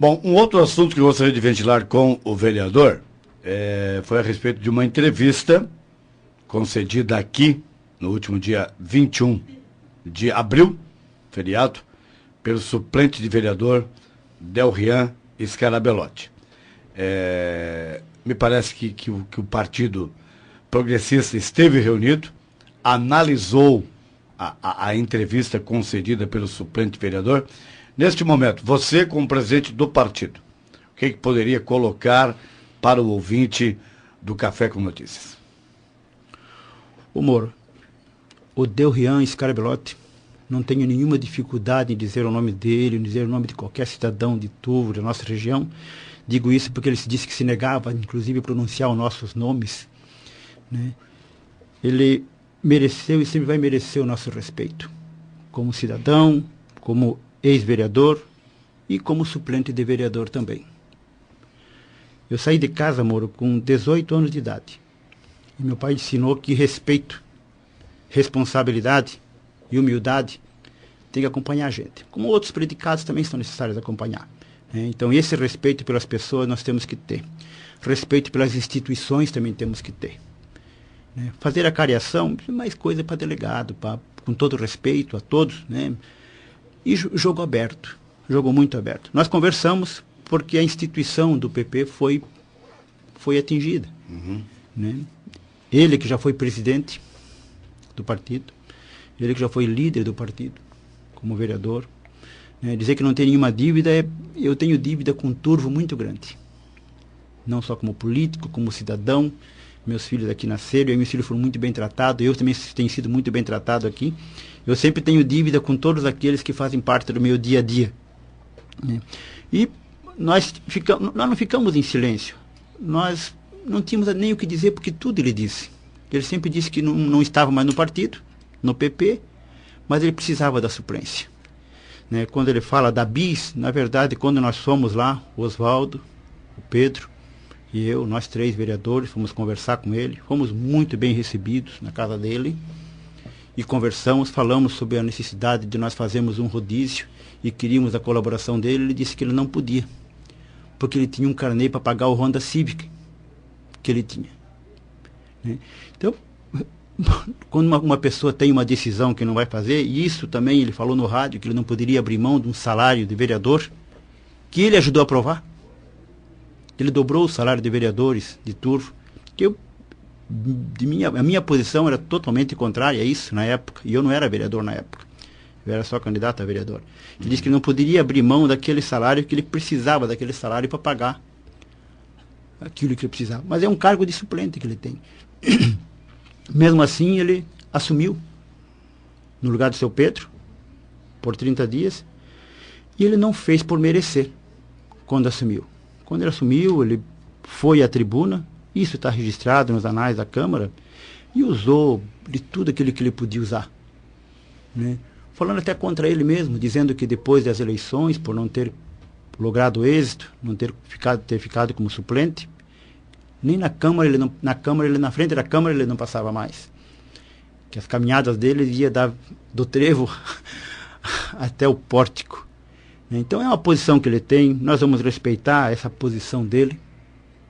Bom, um outro assunto que eu gostaria de ventilar com o vereador foi a respeito de uma entrevista concedida aqui no último dia 21 de abril, feriado, pelo suplente de vereador Delrian Scarabelotti. Me parece que o Partido Progressista esteve reunido, analisou a entrevista concedida pelo suplente vereador. Neste momento, você, como presidente do partido, o que poderia colocar para o ouvinte do Café com Notícias? O Moro, o Delrian Scarabelotti, não tenho nenhuma dificuldade em dizer o nome dele, em dizer o nome de qualquer cidadão de Turvo, da nossa região. Digo isso porque ele se disse que se negava, inclusive, a pronunciar os nossos nomes, né? Ele mereceu e sempre vai merecer o nosso respeito, como cidadão, como ex-vereador e como suplente de vereador também. Eu saí de casa, Moro, com 18 anos de idade. E meu pai ensinou que respeito, responsabilidade e humildade tem que acompanhar a gente. Como outros predicados também são necessários acompanhar. Então, esse respeito pelas pessoas nós temos que ter. Respeito pelas instituições também temos que ter. Fazer a cariação, mais coisa para delegado, com todo respeito a todos, né? E jogo aberto, jogo muito aberto. Nós conversamos porque a instituição do PP foi atingida. Né? Ele que já foi presidente do partido, ele que já foi líder do partido, como vereador, né? Dizer que não tem nenhuma dívida, eu tenho dívida com Turvo muito grande. Não só como político, como cidadão. Meus filhos aqui nasceram, e meus filhos foram muito bem tratados, eu também tenho sido muito bem tratado aqui. Eu sempre tenho dívida com todos aqueles que fazem parte do meu dia a dia. E nós não ficamos em silêncio. Nós não tínhamos nem o que dizer, porque tudo ele disse. Ele sempre disse que não estava mais no partido, no PP, mas ele precisava da suplência. Quando ele fala da bis, na verdade, quando nós fomos lá, o Oswaldo, o Pedro e eu, nós 3 vereadores, fomos conversar com ele, fomos muito bem recebidos na casa dele e conversamos, falamos sobre a necessidade de nós fazermos um rodízio e queríamos a colaboração dele. Ele disse que ele não podia, porque ele tinha um carnê para pagar o Honda Civic que ele tinha. Então, quando uma pessoa tem uma decisão que não vai fazer, e isso também ele falou no rádio, que ele não poderia abrir mão de um salário de vereador, que ele ajudou a aprovar. Ele dobrou o salário de vereadores de Turvo, que a minha posição era totalmente contrária a isso na época, e eu não era vereador na época, eu era só candidato a vereador. Ele disse que não poderia abrir mão daquele salário, que ele precisava daquele salário para pagar aquilo que ele precisava. Mas é um cargo de suplente que ele tem. Mesmo assim, ele assumiu no lugar do seu Pedro, por 30 dias, e ele não fez por merecer quando assumiu. Quando ele assumiu, ele foi à tribuna, isso está registrado nos anais da Câmara, e usou de tudo aquilo que ele podia usar. Falando até contra ele mesmo, dizendo que depois das eleições, por não ter logrado êxito, não ter ficado como suplente, nem na Câmara, na frente da Câmara ele não passava mais. Que as caminhadas dele ia do trevo até o pórtico. Então é uma posição que ele tem, nós vamos respeitar essa posição dele.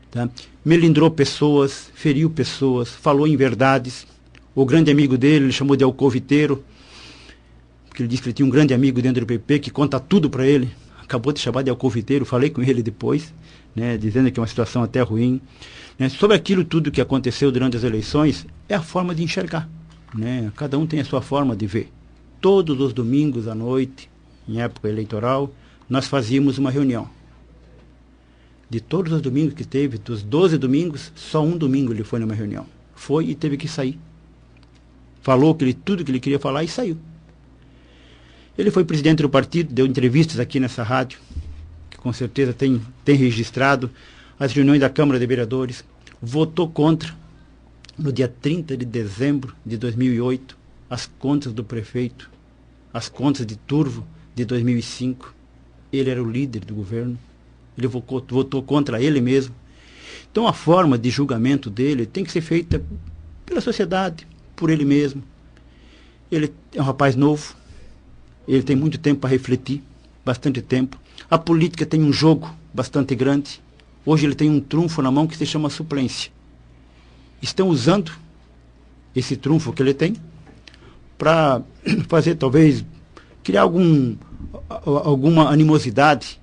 Tá? Melindrou pessoas, feriu pessoas, falou em verdades. O grande amigo dele, ele chamou de alcoviteiro, porque ele disse que ele tinha um grande amigo dentro do PP que conta tudo para ele. Acabou de chamar de alcoviteiro, falei com ele depois, dizendo que é uma situação até ruim. Sobre aquilo tudo que aconteceu durante as eleições, é a forma de enxergar. Cada um tem a sua forma de ver. Todos os domingos à noite, em época eleitoral, nós fazíamos uma reunião. De todos os domingos que teve, dos 12 domingos, só um domingo ele foi numa reunião. Foi e teve que sair. Falou tudo que ele queria falar e saiu. Ele foi presidente do partido, deu entrevistas aqui nessa rádio, que com certeza tem registrado as reuniões da Câmara de Vereadores, votou contra, no dia 30 de dezembro de 2008, as contas do prefeito, as contas de Turvo de 2005. Ele era o líder do governo, ele votou contra ele mesmo. Então a forma de julgamento dele tem que ser feita pela sociedade, por ele mesmo. Ele é um rapaz novo, ele tem muito tempo para refletir, bastante tempo. A política tem um jogo bastante grande. Hoje ele tem um trunfo na mão que se chama suplência. Estão usando esse trunfo que ele tem para fazer, talvez, criar alguma animosidade.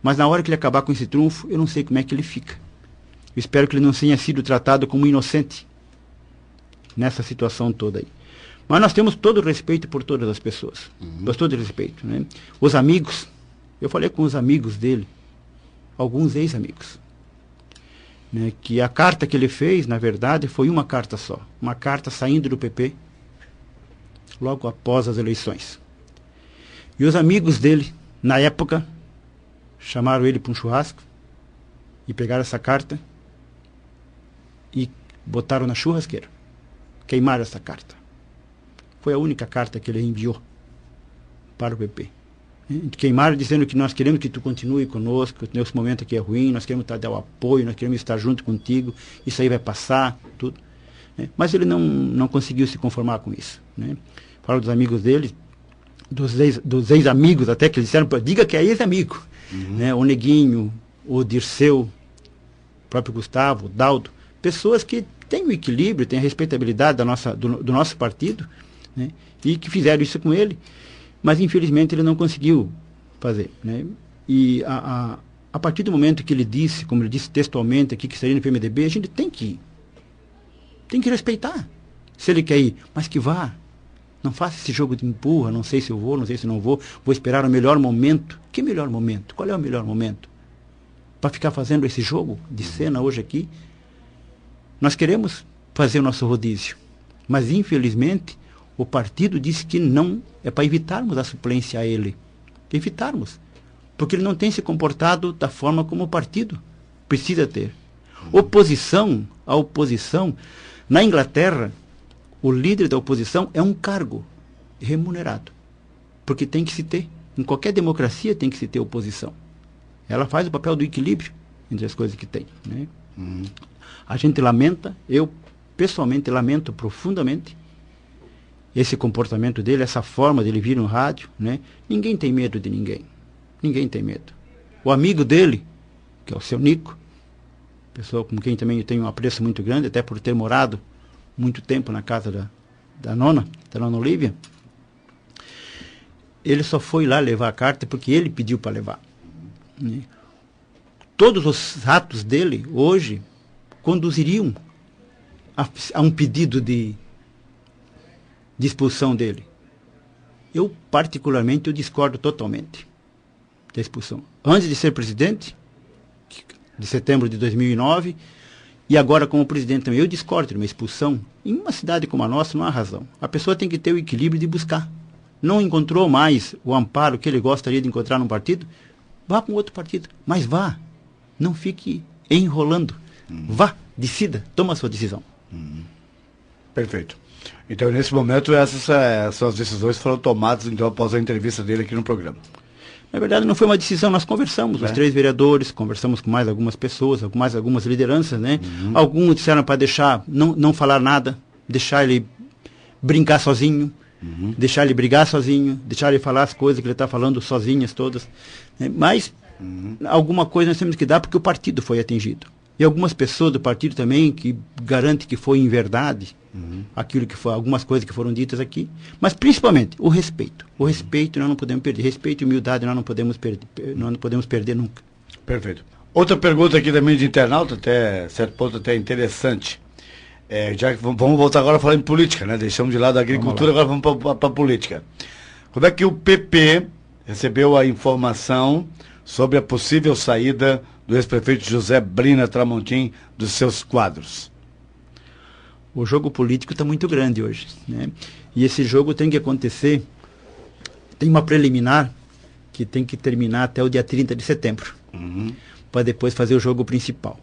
Mas na hora que ele acabar com esse trunfo, eu não sei como é que ele fica. Eu espero que ele não tenha sido tratado como inocente nessa situação toda aí. Mas nós temos todo o respeito por todas as pessoas. Todo o respeito, né? Os amigos, eu falei com os amigos dele, alguns ex-amigos, né, que a carta que ele fez, na verdade, foi uma carta só. Uma carta saindo do PP, logo após as eleições. E os amigos dele, na época, chamaram ele para um churrasco e pegaram essa carta e botaram na churrasqueira. Queimaram essa carta. Foi a única carta que ele enviou para o PP. Queimaram dizendo que nós queremos que tu continue conosco, nesse momento aqui é ruim, nós queremos te dar o apoio, nós queremos estar junto contigo, isso aí vai passar, tudo. Mas ele não conseguiu se conformar com isso. Falo dos amigos dele, dos ex-amigos até, que eles disseram, diga que é ex-amigo. O Neguinho, o Dirceu, o próprio Gustavo, o Daldo, pessoas que têm o equilíbrio, têm a respeitabilidade do nosso partido, né? E que fizeram isso com ele, mas infelizmente ele não conseguiu fazer, né? E a partir do momento que ele disse, como ele disse textualmente aqui, que estaria no PMDB, a gente tem que respeitar. Se ele quer ir, mas que vá. Não faça esse jogo de empurra, não sei se eu vou, não sei se não vou esperar o melhor momento. Que melhor momento? Qual é o melhor momento? Para ficar fazendo esse jogo de cena hoje aqui? Nós queremos fazer o nosso rodízio, mas infelizmente o partido disse que não, é para evitarmos a suplência a ele. Evitarmos. Porque ele não tem se comportado da forma como o partido precisa ter. A oposição, na Inglaterra, o líder da oposição é um cargo remunerado. Porque tem que se ter. Em qualquer democracia tem que se ter oposição. Ela faz o papel do equilíbrio entre as coisas que tem, né? A gente lamenta, eu pessoalmente lamento profundamente esse comportamento dele, essa forma dele vir no rádio, né? Ninguém tem medo de ninguém. Ninguém tem medo. O amigo dele, que é o seu Nico, pessoa com quem também eu tenho um apreço muito grande, até por ter morado muito tempo na casa da nona Olívia, ele só foi lá levar a carta porque ele pediu para levar, né? Todos os atos dele, hoje, conduziriam a um pedido de expulsão dele. Eu, particularmente, eu discordo totalmente da expulsão. Antes de ser presidente, de setembro de 2009, e agora como presidente também, eu discordo de uma expulsão. Em uma cidade como a nossa, não há razão. A pessoa tem que ter o equilíbrio de buscar. Não encontrou mais o amparo que ele gostaria de encontrar num partido? Vá para um outro partido. Mas vá. Não fique enrolando. Vá, decida, toma a sua decisão. Perfeito. Então, nesse momento, essas são as decisões que foram tomadas então, após a entrevista dele aqui no programa. Na verdade, não foi uma decisão, nós conversamos, os 3 vereadores, conversamos com mais algumas pessoas, com mais algumas lideranças, né? Alguns disseram para deixar, não falar nada, deixar ele brincar sozinho, deixar ele brigar sozinho, deixar ele falar as coisas que ele está falando sozinhas todas, né? Mas alguma coisa nós temos que dar porque o partido foi atingido. E algumas pessoas do partido também que garantem que foi em verdade aquilo que foi, algumas coisas que foram ditas aqui, mas principalmente o respeito. O respeito nós não podemos perder. Respeito e humildade nós não podemos perder nunca. Perfeito. Outra pergunta aqui também de internauta, até certo ponto até interessante. Já que vamos voltar agora a falar em política, né? Deixamos de lado a agricultura, agora vamos para a política. Como é que o PP recebeu a informação sobre a possível saída do ex-prefeito José Brina Tramontim dos seus quadros? O jogo político está muito grande hoje, né? E esse jogo tem que acontecer, tem uma preliminar que tem que terminar até o dia 30 de setembro, para depois fazer o jogo principal.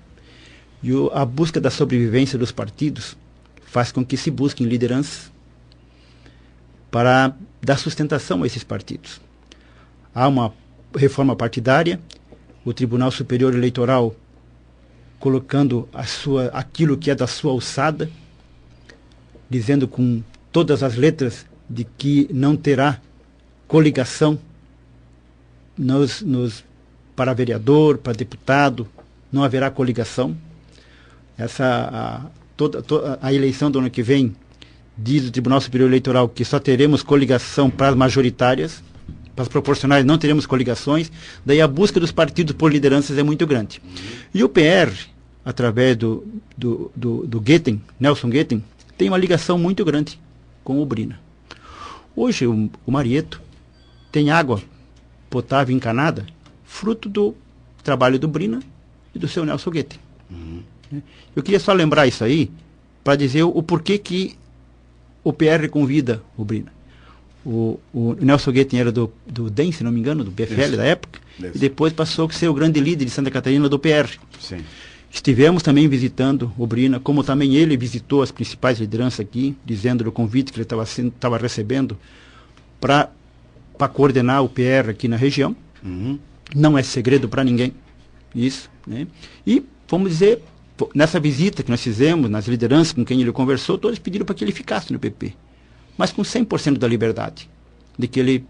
E a busca da sobrevivência dos partidos faz com que se busquem lideranças para dar sustentação a esses partidos. Há uma reforma partidária, o Tribunal Superior Eleitoral colocando aquilo que é da sua alçada, dizendo com todas as letras de que não terá coligação para vereador, para deputado, não haverá coligação. A eleição do ano que vem, diz o Tribunal Superior Eleitoral que só teremos coligação para as majoritárias, para as proporcionais não teremos coligações, daí a busca dos partidos por lideranças é muito grande. E o PR, através do Guetem, Nelson Guetem, tem uma ligação muito grande com o Brina. Hoje o Marieto tem água potável encanada, fruto do trabalho do Brina e do seu Nelson Guetem. Eu queria só lembrar isso aí, para dizer o porquê que o PR convida o Brina. O Nelson Guetem era do DEM, se não me engano, do PFL da época, e depois passou a ser o grande líder de Santa Catarina do PR. Sim. Estivemos também visitando o Brina, como também ele visitou as principais lideranças aqui, dizendo do convite que ele estava recebendo para coordenar o PR aqui na região. Não é segredo para ninguém isso, né? E, vamos dizer, nessa visita que nós fizemos, nas lideranças com quem ele conversou, todos pediram para que ele ficasse no PP, mas com 100% da liberdade, de que ele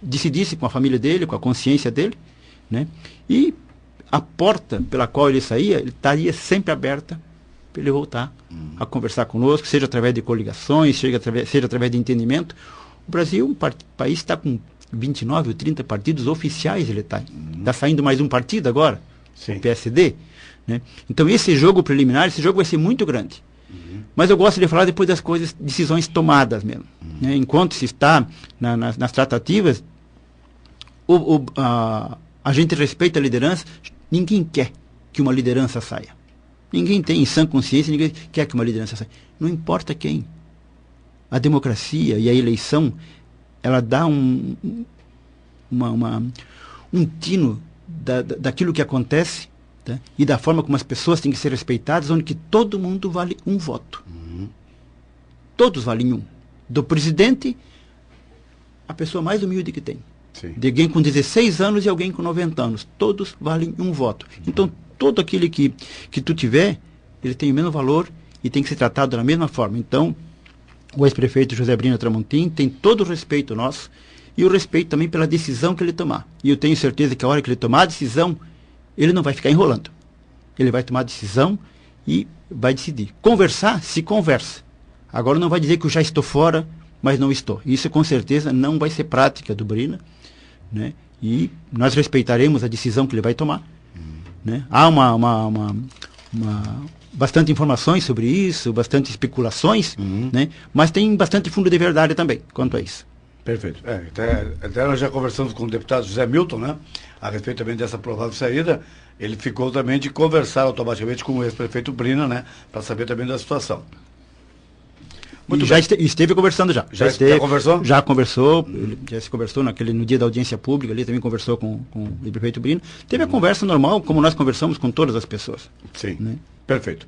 decidisse com a família dele, com a consciência dele, né? E a porta pela qual ele saía, ele estaria sempre aberta para ele voltar a conversar conosco, seja através de coligações, seja através de entendimento. O Brasil, um país, está com 29 ou 30 partidos oficiais, ele está. Está saindo mais um partido agora, o PSD. Né? Então esse jogo preliminar, esse jogo vai ser muito grande. Mas eu gosto de falar depois das decisões tomadas mesmo. Né? Enquanto se está nas tratativas, a gente respeita a liderança. Ninguém quer que uma liderança saia. Ninguém tem em sã consciência, ninguém quer que uma liderança saia. Não importa quem. A democracia e a eleição, ela dá um tino daquilo que acontece, tá? E da forma como as pessoas têm que ser respeitadas, onde que todo mundo vale um voto. Todos valem um. Do presidente, a pessoa mais humilde que tem. Sim. De alguém com 16 anos e alguém com 90 anos. Todos valem um voto. Então, todo aquele que tu tiver, ele tem o mesmo valor e tem que ser tratado da mesma forma. Então, o ex-prefeito José Brina Tramontim tem todo o respeito nosso e o respeito também pela decisão que ele tomar. E eu tenho certeza que a hora que ele tomar a decisão, ele não vai ficar enrolando. Ele vai tomar a decisão e vai decidir. Conversar, se conversa. Agora não vai dizer que eu já estou fora, mas não estou. Isso com certeza não vai ser prática do Brina, né? E nós respeitaremos a decisão que ele vai tomar. Né? Há bastante informações sobre isso, bastante especulações, né? Mas tem bastante fundo de verdade também quanto a isso. Perfeito. Até nós já conversamos com o deputado José Milton, né? A respeito também dessa provável saída. Ele ficou também de conversar automaticamente com o ex-prefeito Brina, né? Para saber também da situação. Muito já esteve conversando já. Já conversou? Já conversou, já se conversou no dia da audiência pública, ali também conversou com o prefeito Brina. Teve a conversa normal, como nós conversamos com todas as pessoas. Sim, né? Perfeito.